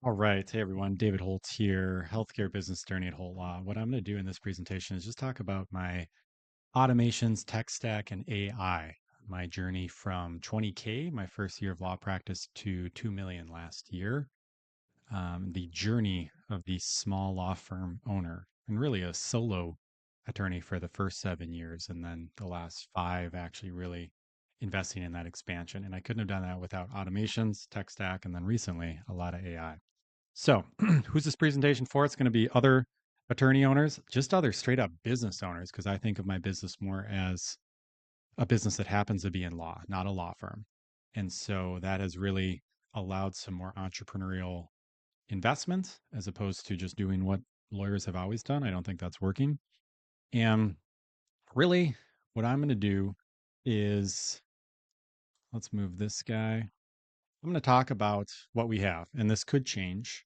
All right. Hey, everyone. David Holt here, healthcare business attorney at Holt Law. What I'm going to do in this presentation is just talk about my automations, tech stack, and AI. My journey from 20K, my first year of law practice, to 2 million last year. The journey of the small law firm owner and really a solo attorney for the first 7 years. And then the last five actually really investing in that expansion. And I couldn't have done that without automations, tech stack, and then recently a lot of AI. So, who's this presentation for? It's going to be other attorney owners, just other straight up business owners, because I think of my business more as a business that happens to be in law, not a law firm. And so that has really allowed some more entrepreneurial investment as opposed to just doing what lawyers have always done. I don't think that's working. And really, what I'm going to do is let's move this guy. I'm going to talk about what we have, and this could change.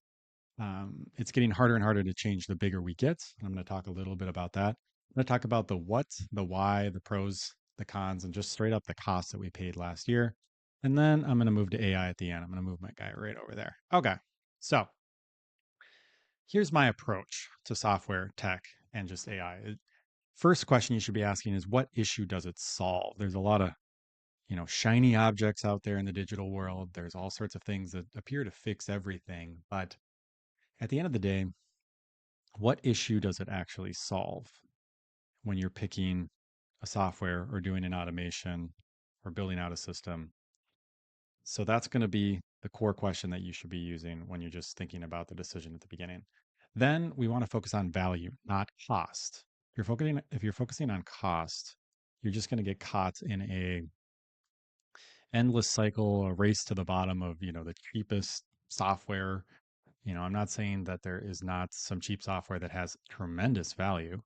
It's getting harder and harder to change the bigger we get. I'm going to talk a little bit about that. I'm going to talk about the what, the why, the pros, the cons, and just straight up the costs that we paid last year. And then I'm going to move to AI at the end. I'm going to move my guy right over there. Okay. So here's my approach to software, tech, and just AI. First question you should be asking is what issue does it solve? There's a lot of shiny objects out there in the digital world. There's all sorts of things that appear to fix everything. But at the end of the day, what issue does it actually solve when you're picking a software or doing an automation or building out a system? So that's going to be the core question that you should be using when you're just thinking about the decision at the beginning. Then we want to focus on value, not cost. If you're focusing on cost, you're just going to get caught in a endless cycle, a race to the bottom of, the cheapest software. I'm not saying that there is not some cheap software that has tremendous value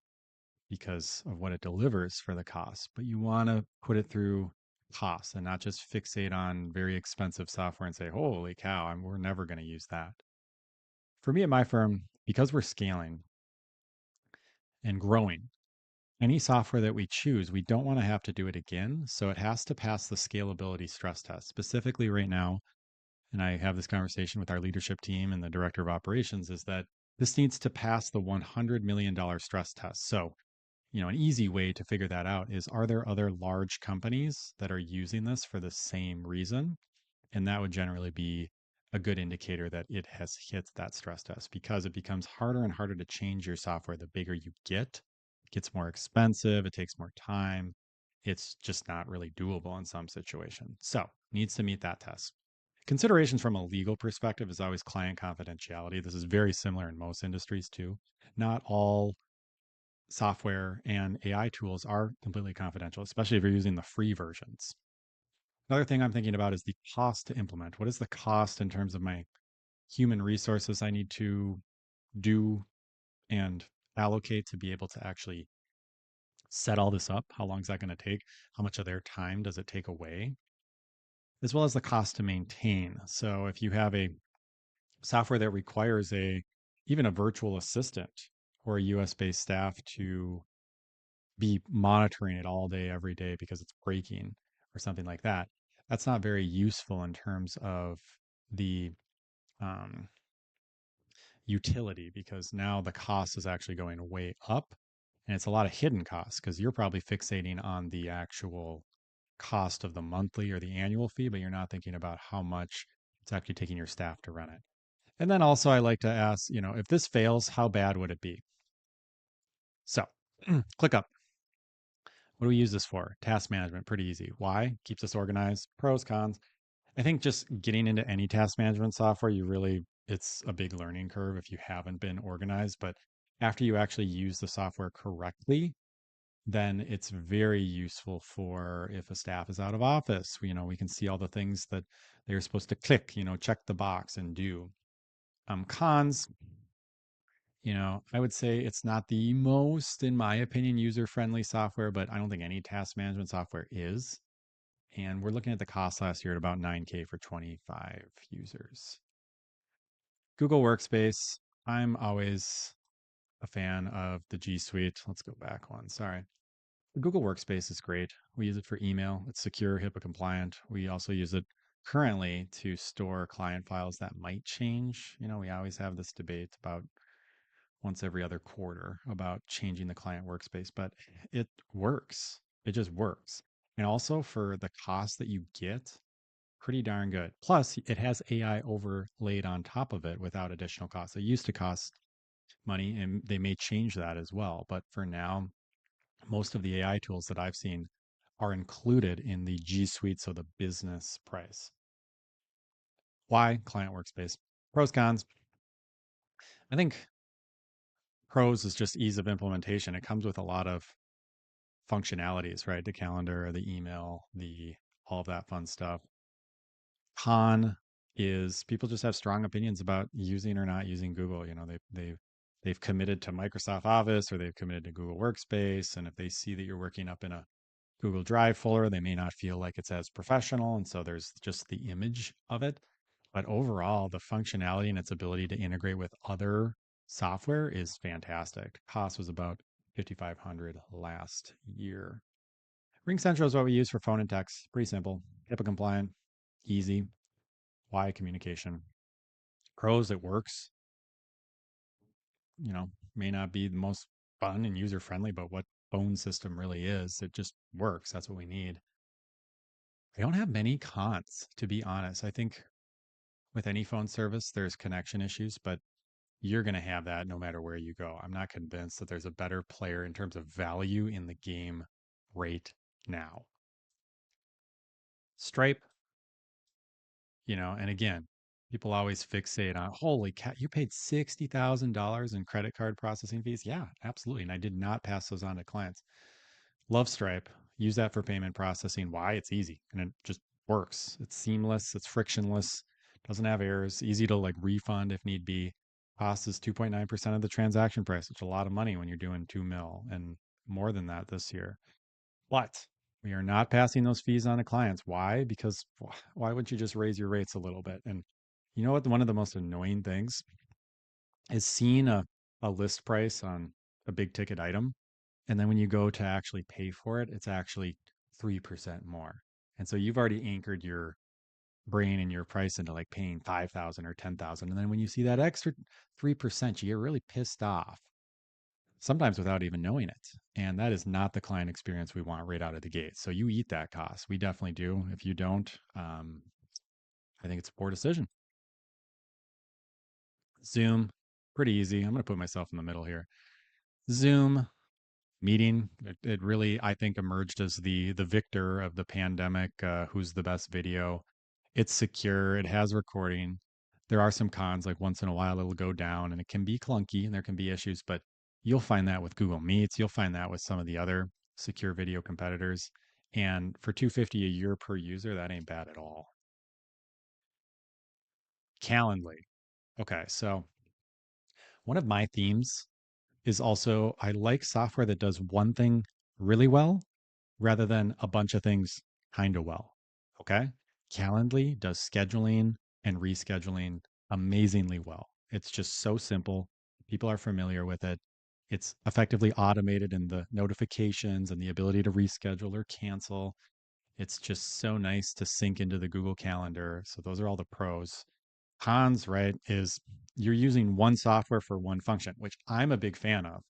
because of what it delivers for the cost, but you want to put it through costs and not just fixate on very expensive software and say, holy cow, we're never going to use that. For me at my firm, because we're scaling and growing, any software that we choose, we don't want to have to do it again. So it has to pass the scalability stress test. Specifically, right now, and I have this conversation with our leadership team and the director of operations, is that this needs to pass the $100 million stress test. So an easy way to figure that out is, are there other large companies that are using this for the same reason? And that would generally be a good indicator that it has hit that stress test, because it becomes harder and harder to change your software the bigger you get. It gets more expensive, it takes more time. It's just not really doable in some situations. So, needs to meet that test. Considerations from a legal perspective is always client confidentiality. This is very similar in most industries too. Not all software and AI tools are completely confidential, especially if you're using the free versions. Another thing I'm thinking about is the cost to implement. What is the cost in terms of my human resources I need to do and allocate to be able to actually set all this up? How long is that going to take? How much of their time does it take away? As well as the cost to maintain. So if you have a software that requires even a virtual assistant or a US based staff to be monitoring it all day, every day because it's breaking or something like that, that's not very useful in terms of the um, utility, because now the cost is actually going way up. And it's a lot of hidden costs because you're probably fixating on the actual cost of the monthly or the annual fee, but you're not thinking about how much it's actually taking your staff to run it. And then also, I like to ask, if this fails, how bad would it be? So click up. What do we use this for? Task management, pretty easy. Why? Keeps us organized. Pros, cons. I think just getting into any task management software, it's a big learning curve if you haven't been organized. But after you actually use the software correctly, then it's very useful for if a staff is out of office. We can see all the things that they're supposed to click, check the box and do. Cons, I would say it's not the most, in my opinion, user-friendly software, but I don't think any task management software is. And we're looking at the cost last year at about 9K for 25 users. Google Workspace, I'm always a fan of the G Suite. Let's go back one. Sorry. Google Workspace is great. We use it for email. It's secure, HIPAA compliant. We also use it currently to store client files that might change. We always have this debate about once every other quarter about changing the client workspace, but it works. It just works. And also for the cost that you get, pretty darn good. Plus, it has AI overlaid on top of it without additional costs. It used to cost money and they may change that as well. But for now, most of the AI tools that I've seen are included in the G Suite, so the business price. Why client workspace? Pros, cons. I think pros is just ease of implementation. It comes with a lot of functionalities, right? The calendar, the email, the all of that fun stuff. Con is people just have strong opinions about using or not using Google. They've committed to Microsoft Office or they've committed to Google Workspace, and if they see that you're working up in a Google Drive folder, they may not feel like it's as professional, and so there's just the image of it. But overall, the functionality and its ability to integrate with other software is fantastic. Cost was about 5,500 last year. RingCentral is what we use for phone and text. Pretty simple, HIPAA compliant, easy. Why communication? Pros, it works. May not be the most fun and user friendly, but what phone system really is, it just works. That's what we need. I don't have many cons, to be honest. I think with any phone service, there's connection issues, but you're going to have that no matter where you go. I'm not convinced that there's a better player in terms of value in the game right now. Stripe, and again, people always fixate on, holy cat, you paid $60,000 in credit card processing fees. Yeah, absolutely. And I did not pass those on to clients. Love Stripe. Use that for payment processing. Why? It's easy and it just works. It's seamless. It's frictionless. Doesn't have errors. Easy to like refund if need be. Cost is 2.9% of the transaction price, which is a lot of money when you're doing 2 mil and more than that this year. But we are not passing those fees on to clients. Why? Because why would you just raise your rates a little bit? And you know what? One of the most annoying things is seeing a list price on a big ticket item. And then when you go to actually pay for it, it's actually 3% more. And so you've already anchored your brain and your price into like paying 5,000 or 10,000. And then when you see that extra 3%, you get really pissed off, sometimes without even knowing it. And that is not the client experience we want right out of the gate. So you eat that cost. We definitely do. If you don't, I think it's a poor decision. Zoom, pretty easy. I'm going to put myself in the middle here. Zoom meeting, it really, I think, emerged as the victor of the pandemic. Who's the best video? It's secure. It has recording. There are some cons, like once in a while it'll go down and it can be clunky and there can be issues, but you'll find that with Google Meets. You'll find that with some of the other secure video competitors. And for 250 a year per user, that ain't bad at all. Calendly. Okay, so one of my themes is also I like software that does one thing really well rather than a bunch of things kind of well. Okay. Calendly does scheduling and rescheduling amazingly well. It's just so simple. People are familiar with it. It's effectively automated in the notifications and the ability to reschedule or cancel. It's just so nice to sync into the Google Calendar. So, those are all the pros. Cons, right, is you're using one software for one function, which I'm a big fan of.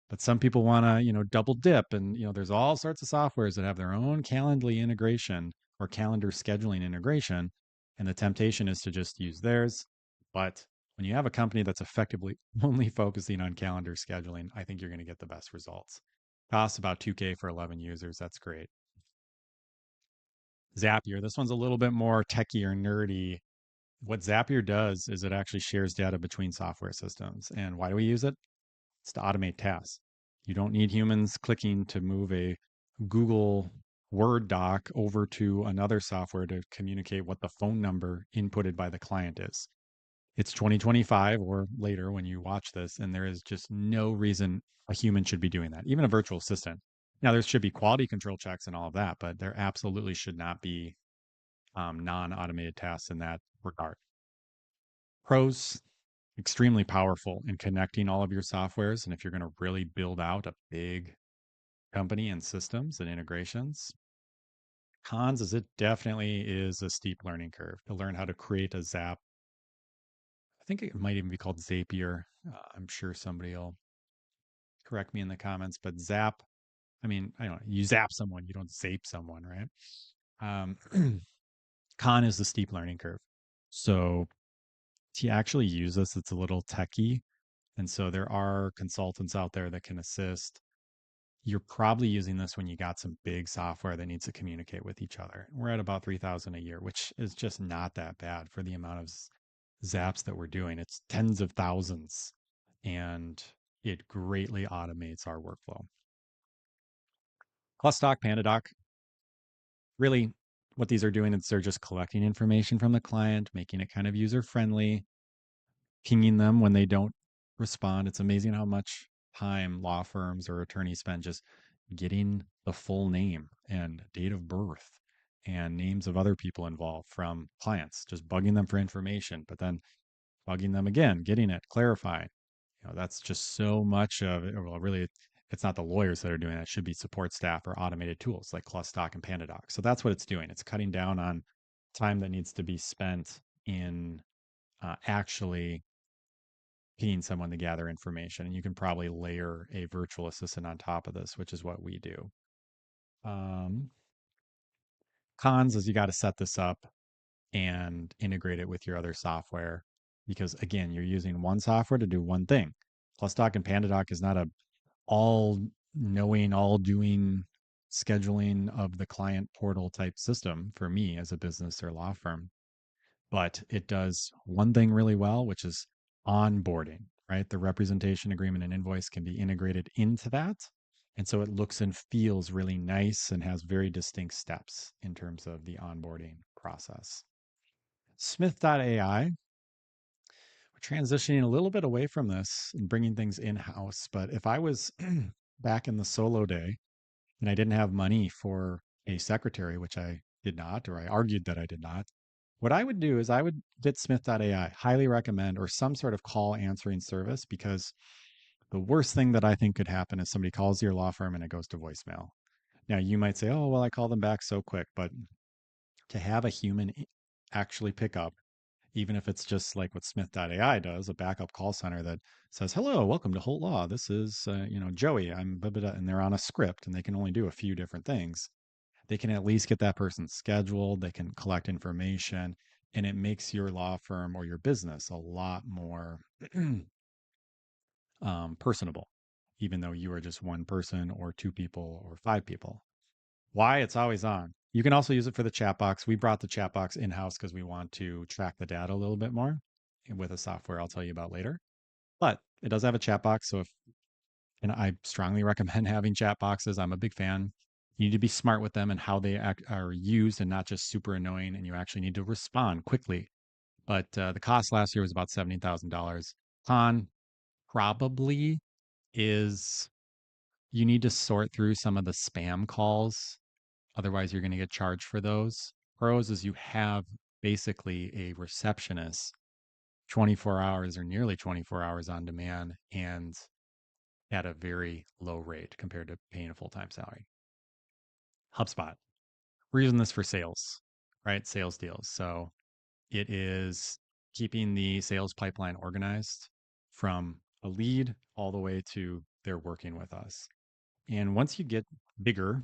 But some people want to, double dip. And, there's all sorts of softwares that have their own Calendly integration or calendar scheduling integration. And the temptation is to just use theirs. But when you have a company that's effectively only focusing on calendar scheduling, I think you're going to get the best results. Costs about 2K for 11 users. That's great. Zapier, this one's a little bit more techie or nerdy. What Zapier does is it actually shares data between software systems. And why do we use it? It's to automate tasks. You don't need humans clicking to move a Google Word doc over to another software to communicate what the phone number inputted by the client is. It's 2025 or later when you watch this, and there is just no reason a human should be doing that, even a virtual assistant. Now, there should be quality control checks and all of that, but there absolutely should not be non automated tasks in that regard. Pros, extremely powerful in connecting all of your softwares. And if you're going to really build out a big company and systems and integrations, Cons is it definitely is a steep learning curve to learn how to create a Zap. I think it might even be called Zapier. I'm sure somebody will correct me in the comments, but Zap, I mean, I don't know, you zap someone, you don't zape someone, right? Um, con is the steep learning curve. So to actually use this, it's a little techy. And so there are consultants out there that can assist. You're probably using this when you got some big software that needs to communicate with each other. We're at about 3,000 a year, which is just not that bad for the amount of zaps that we're doing. It's tens of thousands, and it greatly automates our workflow. ClusTalk, PandaDoc, really what these are doing is they're just collecting information from the client, making it kind of user friendly, pinging them when they don't respond. It's amazing how much time law firms or attorneys spend just getting the full name and date of birth and names of other people involved from clients, just bugging them for information, but then bugging them again, getting it, clarifying. That's just so much of it. Well, really, it's not the lawyers that are doing that. It should be support staff or automated tools like ClusTalk and PandaDoc. So that's what it's doing. It's cutting down on time that needs to be spent in actually paying someone to gather information. And you can probably layer a virtual assistant on top of this, which is what we do. Um, Cons is you got to set this up and integrate it with your other software because again, you're using one software to do one thing. PlusDoc and PandaDoc is not a all knowing, all doing scheduling of the client portal type system for me as a business or law firm. But it does one thing really well, which is onboarding, right? The representation agreement and invoice can be integrated into that. And so it looks and feels really nice and has very distinct steps in terms of the onboarding process. Smith.ai, we're transitioning a little bit away from this and bringing things in house. But if I was back in the solo day and I didn't have money for a secretary, which I did not, or I argued that I did not, what I would do is I would get Smith.ai, highly recommend, or some sort of call answering service because the worst thing that I think could happen is somebody calls your law firm and it goes to voicemail. Now, you might say, oh, well, I call them back so quick, but to have a human actually pick up, even if it's just like what Smith.ai does, a backup call center that says, hello, welcome to Holt Law. This is, Joey. I'm blah, blah, blah, and they're on a script and they can only do a few different things. They can at least get that person scheduled. They can collect information and it makes your law firm or your business a lot more personable, even though you are just one person or two people or five people. Why? It's always on. You can also use it for the chat box. We brought the chat box in house because we want to track the data a little bit more with a software I'll tell you about later. But it does have a chat box. So if, and I strongly recommend having chat boxes. I'm a big fan. You need to be smart with them and how they are used and not just super annoying. And you actually need to respond quickly. But the cost last year was about $70,000. Con probably is you need to sort through some of the spam calls. Otherwise, you're going to get charged for those. Pros is you have basically a receptionist 24 hours or nearly 24 hours on demand and at a very low rate compared to paying a full time salary. HubSpot. We're using this for sales, right? Sales deals. So it is keeping the sales pipeline organized from a lead all the way to they're working with us. And once you get bigger,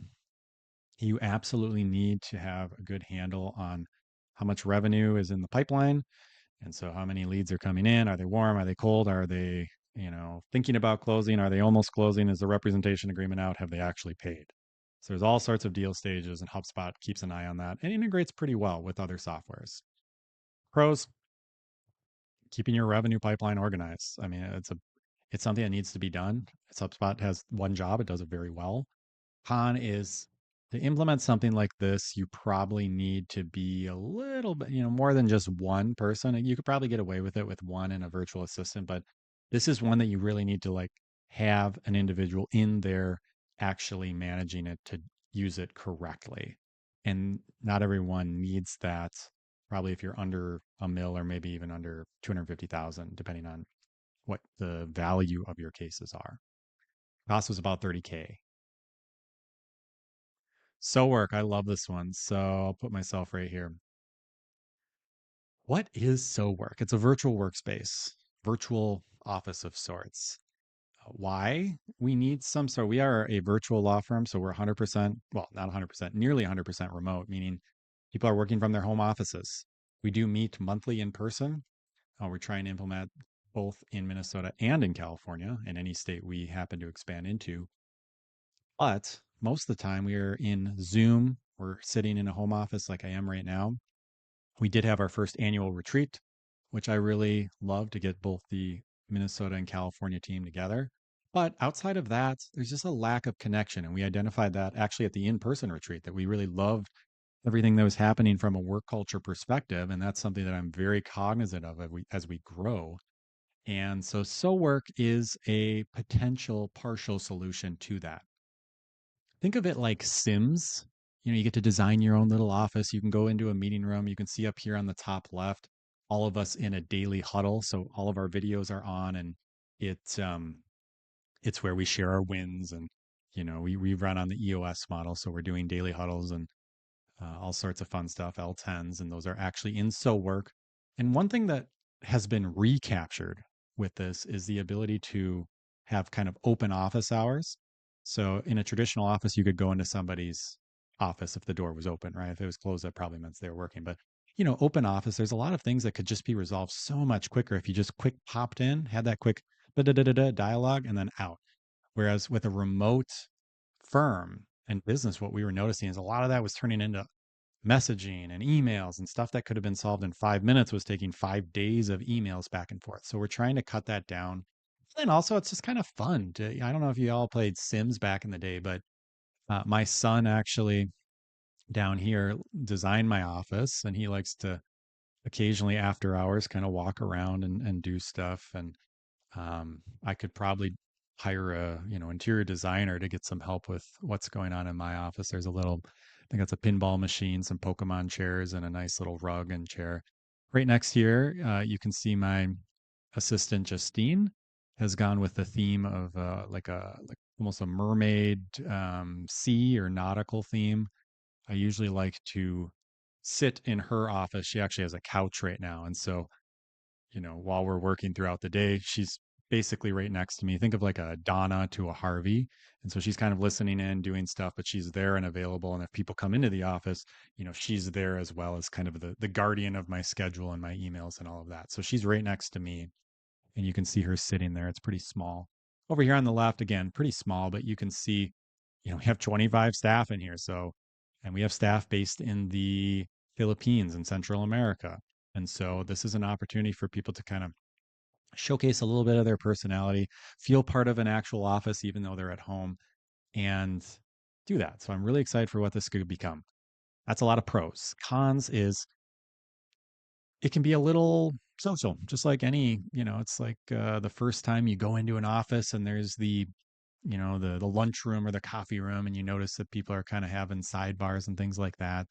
you absolutely need to have a good handle on how much revenue is in the pipeline. And so how many leads are coming in? Are they warm? Are they cold? Are they, thinking about closing? Are they almost closing? Is the representation agreement out? Have they actually paid? So there's all sorts of deal stages and HubSpot keeps an eye on that and integrates pretty well with other softwares. Pros, keeping your revenue pipeline organized. I mean, it's something that needs to be done. HubSpot has one job, it does it very well. Con is to implement something like this, you probably need to be a little bit, more than just one person. You could probably get away with it with one and a virtual assistant, but this is one that you really need to like have an individual in there actually managing it to use it correctly. And not everyone needs that. Probably if you're under a mil or maybe even under 250,000, depending on what the value of your cases are. Cost was about 30K. So work. I love this one. So I'll put myself right here. What is so work? It's a virtual workspace, virtual office of sorts. Why we need some sort? We are a virtual law firm, so we're 100%, well, not 100%, nearly 100% remote, meaning people are working from their home offices. We do meet monthly in person. We're trying to implement both in Minnesota and in California, in any state we happen to expand into. But most of the time, we are in Zoom. We're sitting in a home office like I am right now. We did have our first annual retreat, which I really love to get both the Minnesota and California team together. But outside of that, there's just a lack of connection. And we identified that actually at the in person retreat that we really loved everything that was happening from a work culture perspective. And that's something that I'm very cognizant of as we grow. And so work is a potential partial solution to that. Think of it like Sims. You get to design your own little office. You can go into a meeting room. You can see up here on the top left all of us in a daily huddle. So all of our videos are on, and it's where we share our wins. And we run on the EOS model, so we're doing daily huddles and all sorts of fun stuff, L10s, and those are actually in so work. And one thing that has been recaptured with this is the ability to have kind of open office hours. So in a traditional office, you could go into somebody's office if the door was open, right? If it was closed, that probably meant they were working. But open office, there's a lot of things that could just be resolved so much quicker if you just quick popped in, had that quick dialogue, and then out. Whereas with a remote firm and business, what we were noticing is a lot of that was turning into messaging and emails, and stuff that could have been solved in 5 minutes was taking 5 days of emails back and forth. So we're trying to cut that down. And also, it's just kind of fun to, I don't know if you all played Sims back in the day, but my son actually down here designed my office, and he likes to occasionally after hours kind of walk around and do stuff. And I could probably hire a interior designer to get some help with what's going on in my office. There's a little, I think that's a pinball machine, some Pokemon chairs, and a nice little rug and chair. Right next here, you can see my assistant Justine has gone with the theme of like almost a mermaid sea or nautical theme. I usually like to sit in her office. She actually has a couch right now, and so while we're working throughout the day, she's basically right next to me. Think of like a Donna to a Harvey. And so she's kind of listening in, doing stuff, but she's there and available. And if people come into the office, she's there as well as kind of the guardian of my schedule and my emails and all of that. So she's right next to me, and you can see her sitting there. It's pretty small. Over here on the left, again, pretty small, but you can see, we have 25 staff in here. So, and we have staff based in the Philippines and Central America. And so this is an opportunity for people to kind of showcase a little bit of their personality, feel part of an actual office, even though they're at home, and do that. So I'm really excited for what this could become. That's a lot of pros. Cons is it can be a little social, just like any, it's like the first time you go into an office and there's the lunchroom or the coffee room, and you notice that people are kind of having sidebars and things like that.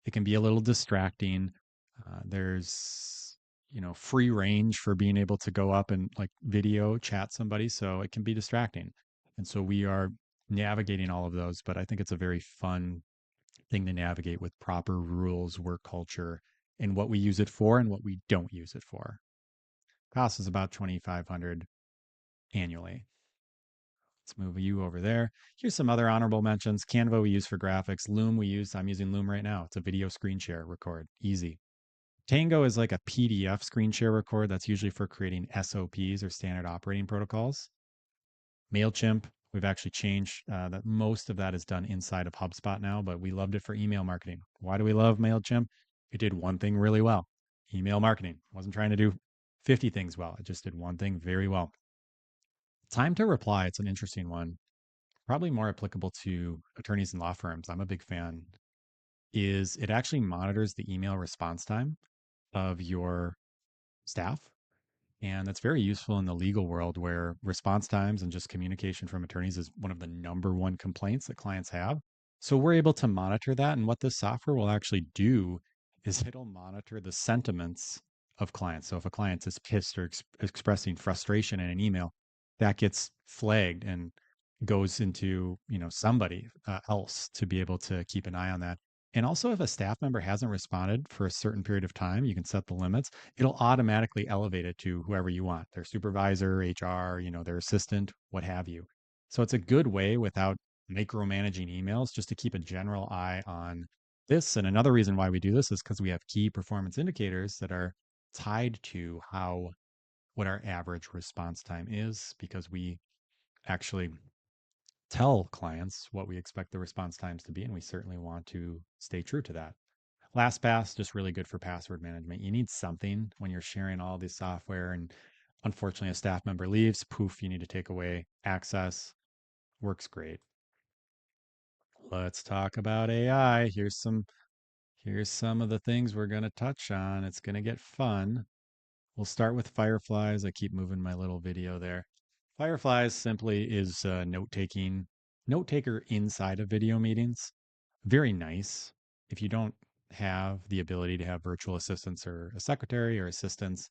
It can be a little distracting. There's free range for being able to go up and like video chat somebody, so it can be distracting. And so we are navigating all of those, but I think it's a very fun thing to navigate with proper rules, work culture, and what we use it for and what we don't use it for. Cost is about 2,500 annually. Let's move you over there. Here's some other honorable mentions. Canva we use for graphics. Loom I'm using Loom right now. It's a video screen share record. Easy. Tango is like a PDF screen share record that's usually for creating SOPs or standard operating protocols. MailChimp, we've actually changed that most of that is done inside of HubSpot now, but we loved it for email marketing. Why do we love MailChimp? It did one thing really well, email marketing. I wasn't trying to do 50 things well. It just did one thing very well. Time to reply, it's an interesting one. Probably more applicable to attorneys and law firms. I'm a big fan. Is it actually monitors the email response time of your staff. And that's very useful in the legal world where response times and just communication from attorneys is one of the number one complaints that clients have. So we're able to monitor that. And what this software will actually do is it'll monitor the sentiments of clients. So if a client is pissed or expressing frustration in an email, that gets flagged and goes into, somebody else to be able to keep an eye on that. And also, if a staff member hasn't responded for a certain period of time, you can set the limits. It'll automatically elevate it to whoever you want, their supervisor, HR, their assistant, what have you. So it's a good way without micromanaging emails, just to keep a general eye on this. And another reason why we do this is because we have key performance indicators that are tied to how what our average response time is, because we actually tell clients what we expect the response times to be, and we certainly want to stay true to that. LastPass, just really good for password management. You need something when you're sharing all this software, and unfortunately, a staff member leaves, poof, you need to take away access. Works great. Let's talk about AI. Here's some of the things we're going to touch on. It's going to get fun. We'll start with Fireflies. I keep moving my little video there. Fireflies simply is note taker inside of video meetings. Very nice. If you don't have the ability to have virtual assistants or a secretary or assistants,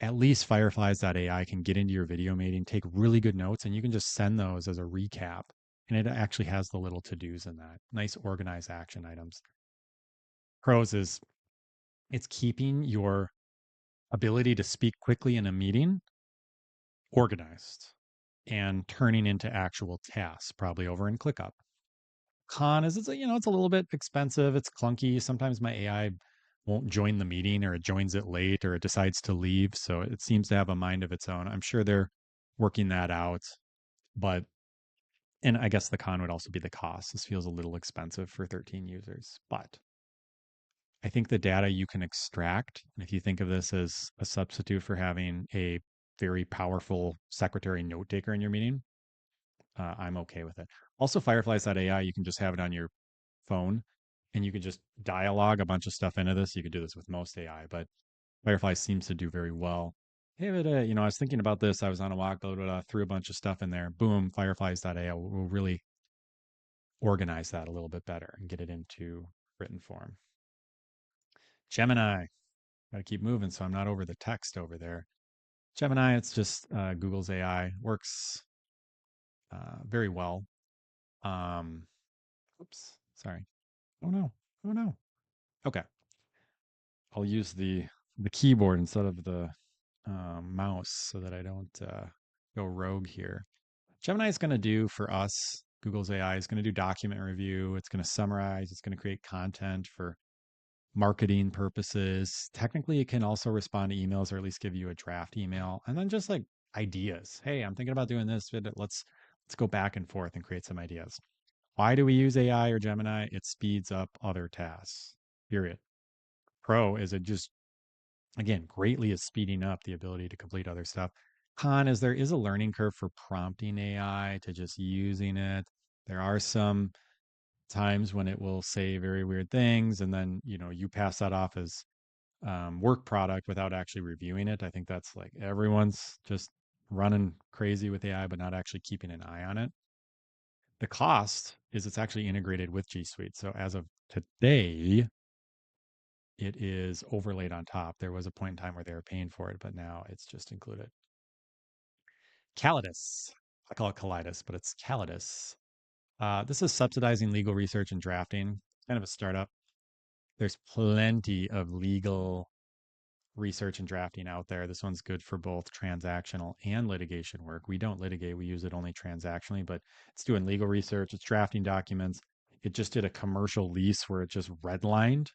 at least Fireflies.ai can get into your video meeting, take really good notes, and you can just send those as a recap. And it actually has the little to dos in that. Nice organized action items. Pros is it's keeping your ability to speak quickly in a meeting organized and turning into actual tasks, probably over in ClickUp. Con is it's a little bit expensive. It's clunky. Sometimes my AI won't join the meeting, or it joins it late, or it decides to leave. So it seems to have a mind of its own. I'm sure they're working that out. But, and I guess the con would also be the cost. This feels a little expensive for 13 users. But I think the data you can extract, and if you think of this as a substitute for having a very powerful secretary note taker in your meeting, I'm okay with it. Also, Fireflies.ai, you can just have it on your phone, and you can just dialogue a bunch of stuff into this. You could do this with most AI, but Firefly seems to do very well. Hey, but, I was thinking about this. I was on a walk, blah, blah, blah, threw a bunch of stuff in there. Boom, Fireflies.ai will really organize that a little bit better and get it into written form. Gemini, got to keep moving so I'm not over the text over there. Gemini, it's just Google's AI, works very well. Um, oops, sorry. Oh no, oh no. Okay, I'll use the keyboard instead of the mouse so that I don't go rogue here. Gemini is going to do for us, Google's AI is going to do document review. It's going to summarize. It's going to create content for marketing purposes. Technically, it can also respond to emails, or at least give you a draft email, and then just like ideas. Hey, I'm thinking about doing this. Let's go back and forth and create some ideas. Why do we use AI or Gemini? It speeds up other tasks. Period. Pro is it just, again, greatly is speeding up the ability to complete other stuff. Con is there is a learning curve for prompting AI to just using it. There are some times when it will say very weird things, and then you pass that off as work product without actually reviewing it. I think that's like everyone's just running crazy with AI, but not actually keeping an eye on it. The cost is it's actually integrated with G Suite. So as of today, it is overlaid on top. There was a point in time where they were paying for it, but now it's just included. Calidus. I call it Calidus, but it's Calidus. This is subsidizing legal research and drafting, kind of a startup. There's plenty of legal research and drafting out there. This one's good for both transactional and litigation work. We don't litigate, we use it only transactionally, but it's doing legal research, it's drafting documents. It just did a commercial lease where it just redlined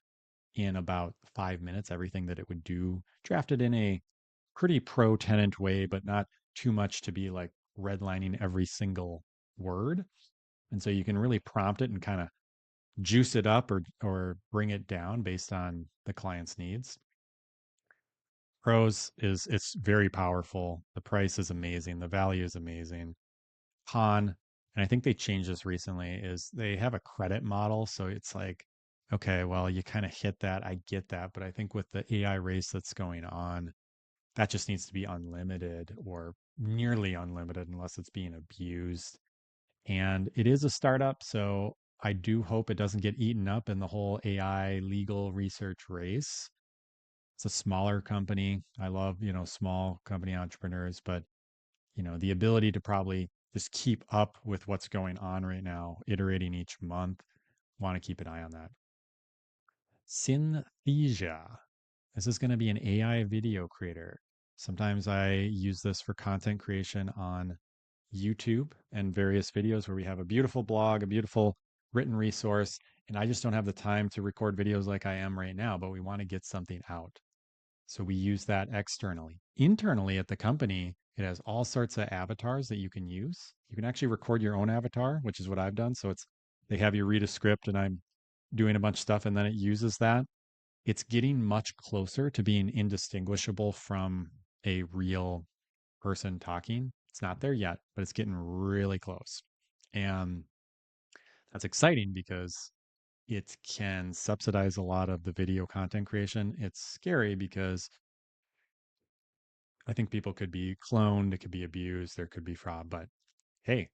in about 5 minutes everything that it would do, drafted in a pretty pro tenant way, but not too much to be like redlining every single word. And so you can really prompt it and kind of juice it up or bring it down based on the client's needs. Pros is it's very powerful. The price is amazing. The value is amazing. Con, and I think they changed this recently, is they have a credit model. So it's like, okay, well, you kind of hit that. I get that. But I think with the AI race that's going on, that just needs to be unlimited or nearly unlimited unless it's being abused. And it is a startup. So I do hope it doesn't get eaten up in the whole AI legal research race. It's a smaller company. I love, small company entrepreneurs, but the ability to probably just keep up with what's going on right now, iterating each month. Want to keep an eye on that. Synthesia. This is going to be an AI video creator. Sometimes I use this for content creation on YouTube and various videos where we have a beautiful blog, a beautiful written resource, and I just don't have the time to record videos like I am right now, but we want to get something out. So we use that externally. Internally at the company, it has all sorts of avatars that you can use. You can actually record your own avatar, which is what I've done. So it's they have you read a script and I'm doing a bunch of stuff and then it uses that. It's getting much closer to being indistinguishable from a real person talking. It's not there yet, but it's getting really close. And that's exciting because it can subsidize a lot of the video content creation. It's scary because I think people could be cloned, it could be abused, there could be fraud, but hey,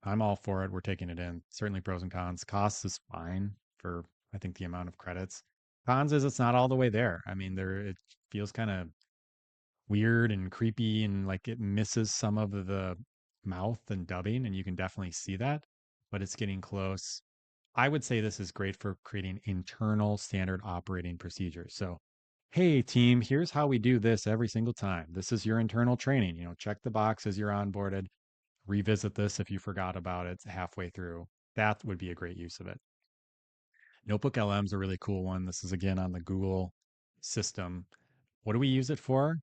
I'm all for it. We're taking it in. Certainly pros and cons. Costs is fine for I think the amount of credits. Cons is it's not all the way there. I mean, there it feels kind of weird and creepy and like it misses some of the mouth and dubbing, and you can definitely see that, but it's getting close. I would say this is great for creating internal standard operating procedures. So, hey, team, here's how we do this every single time. This is your internal training. Check the box as you're onboarded. Revisit this if you forgot about it halfway through. That would be a great use of it. Notebook LM is a really cool one. This is again on the Google system. What do we use it for?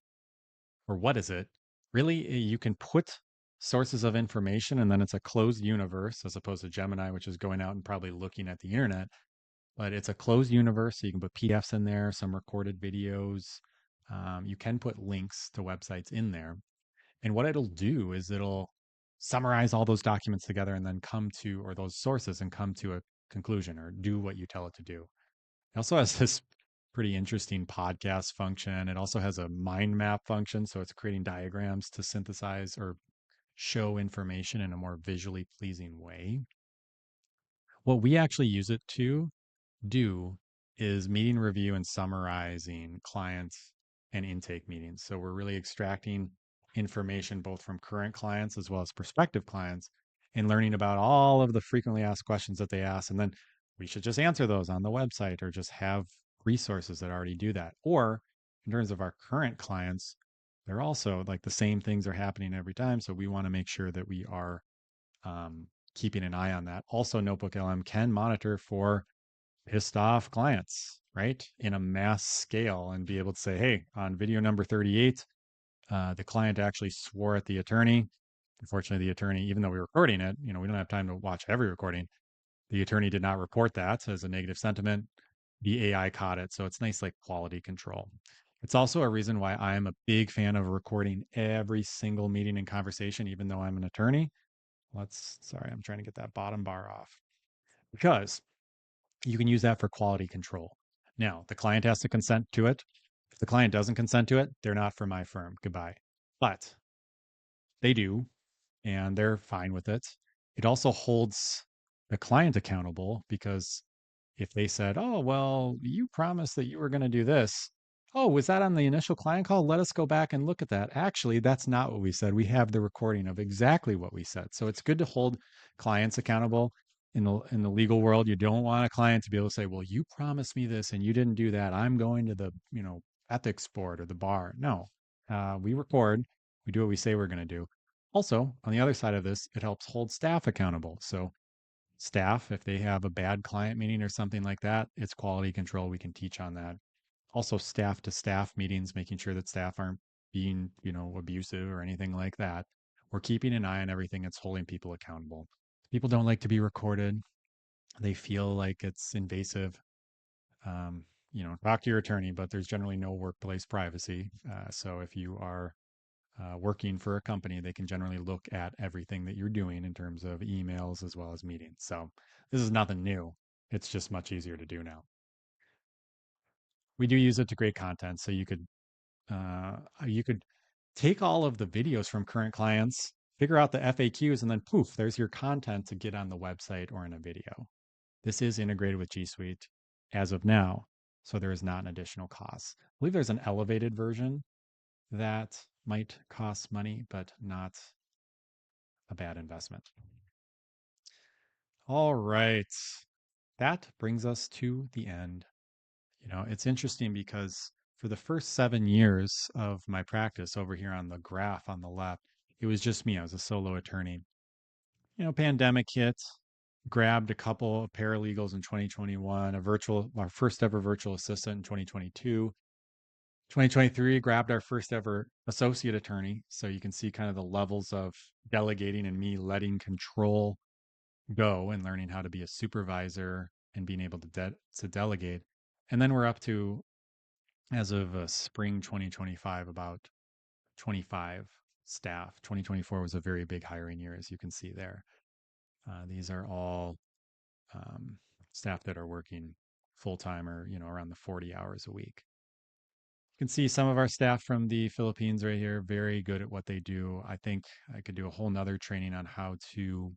Or what is it? Really, you can put sources of information and then it's a closed universe as opposed to Gemini, which is going out and probably looking at the internet. But it's a closed universe. So you can put PDFs in there, some recorded videos. You can put links to websites in there. And what it'll do is it'll summarize all those documents together and then come to, or those sources and come to a conclusion or do what you tell it to do. It also has this pretty interesting podcast function. It also has a mind map function. So it's creating diagrams to synthesize or show information in a more visually pleasing way. What we actually use it to do is meeting review and summarizing clients and intake meetings. So we're really extracting information both from current clients as well as prospective clients and learning about all of the frequently asked questions that they ask. And then we should just answer those on the website or just have resources that already do that. Or in terms of our current clients, they're also like the same things are happening every time. So we want to make sure that we are um, keeping an eye on that. Also, Notebook LM can monitor for pissed off clients, right? In a mass scale and be able to say, hey, on video number 38, the client actually swore at the attorney. Unfortunately, the attorney, even though we're recording it, we don't have time to watch every recording. The attorney did not report that as a negative sentiment. The AI caught it. So it's nice, like quality control. It's also a reason why I'm a big fan of recording every single meeting and conversation, even though I'm an attorney. Sorry, I'm trying to get that bottom bar off because you can use that for quality control. Now, the client has to consent to it. If the client doesn't consent to it, they're not for my firm. Goodbye. But they do, and they're fine with it. It also holds the client accountable because if they said, oh, well, you promised that you were going to do this. Oh, was that on the initial client call? Let us go back and look at that. Actually, that's not what we said. We have the recording of exactly what we said. So it's good to hold clients accountable. In the legal world, you don't want a client to be able to say, well, you promised me this and you didn't do that. I'm going to the, ethics board or the bar. No. We record, we do what we say we're going to do. Also, on the other side of this, it helps hold staff accountable. So staff, if they have a bad client meeting or something like that, it's quality control. We can teach on that. Also, staff to staff meetings, making sure that staff aren't being, abusive or anything like that. We're keeping an eye on everything that's holding people accountable. People don't like to be recorded. They feel like it's invasive. Talk to your attorney, but there's generally no workplace privacy. So if you are working for a company, they can generally look at everything that you're doing in terms of emails as well as meetings. So this is nothing new. It's just much easier to do now. We do use it to create content, so you could take all of the videos from current clients, figure out the FAQs, and then poof, there's your content to get on the website or in a video. This is integrated with G Suite as of now, so there is not an additional cost. I believe there's an elevated version that might cost money, but not a bad investment. All right. That brings us to the end. It's interesting because for the first 7 years of my practice over here on the graph on the left, it was just me. I was a solo attorney. Pandemic hit, grabbed a couple of paralegals in 2021, our first ever virtual assistant in 2022. 2023 grabbed our first ever associate attorney. So you can see kind of the levels of delegating and me letting control go and learning how to be a supervisor and being able to delegate. And then we're up to, as of spring 2025, about 25 staff. 2024 was a very big hiring year, as you can see there. These are all um, staff that are working full time or around the 40 hours a week. You can see some of our staff from the Philippines right here, very good at what they do. I think I could do a whole nother training on how to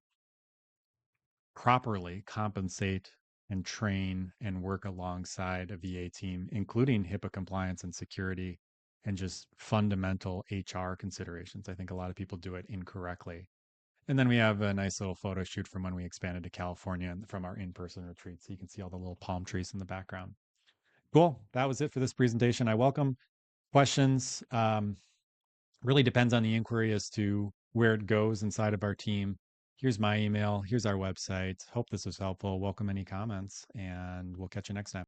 properly compensate and train and work alongside a VA team, including HIPAA compliance and security and just fundamental HR considerations. I think a lot of people do it incorrectly. And then we have a nice little photo shoot from when we expanded to California and from our in-person retreat. So you can see all the little palm trees in the background. Cool. That was it for this presentation. I welcome questions. Really depends on the inquiry as to where it goes inside of our team. Here's my email. Here's our website. Hope this was helpful. Welcome any comments, and we'll catch you next time.